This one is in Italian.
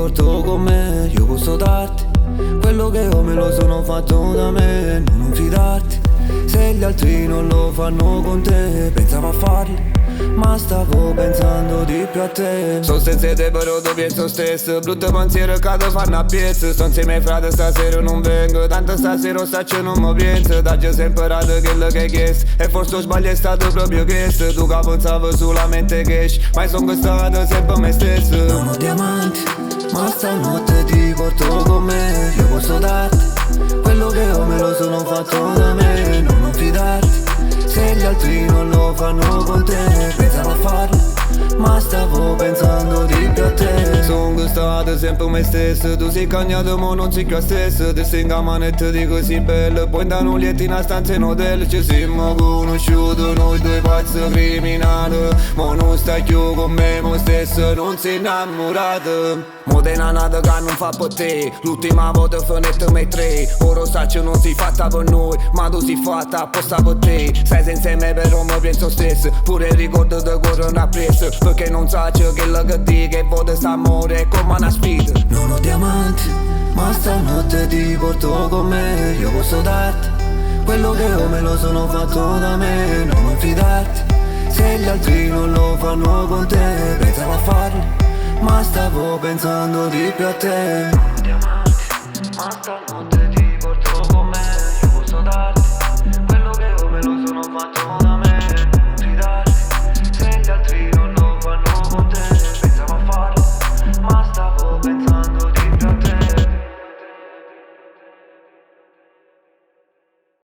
porto con me. Io posso darti quello che ho, me lo sono fatto da me. Non fidarti se gli altri non lo fanno con te. Pensavo a farli ma stavo pensando di più a te. Sto senza te però tu penso stesso. Brutto pensiero cado fanno a piezza. Sto insieme ai frate stasera non vengo. Tanto stasera sta che non mi penso. Da già sempre imparato quello che hai chiesto. E forse lo sbaglio è stato proprio questo. Tu che pensavo solamente cash, ma sono stato sempre me stesso. Non ho diamanti ma stanotte ti porto con me. Io posso darti quello che ho, me lo sono fatto da me. Non fidarti se gli altri non lo fanno con te. Pensavo a farlo ma stavo pensando di più a te. Sono stato sempre me stesso. Tu sei cagnato ma non sei più a stesso. Ti sei in manetta di così bello. Poi da un lieto in una stanza in hotel. Ci siamo conosciuti noi due pazzi criminali. Ma non stai più con me stesso. Non sei innamorato. Mo' te una nata che non fa per te. L'ultima volta finita me tre. Ora sa che non si fatta per noi, ma tu si fatta apposta per te. Stai senza me però mi penso stesso. Pure il ricordo di correre appresso. Perché non sa che quello che dico che vuole sta amore come una sfida. Non ho diamanti ma stanotte ti porto con me. Io posso darti quello che ho, me lo sono fatto da me. Non fidarti se gli altri non lo fanno con te. Pensavo a farlo ma stavo pensando di più a te. Non ho diamanti ma stanotte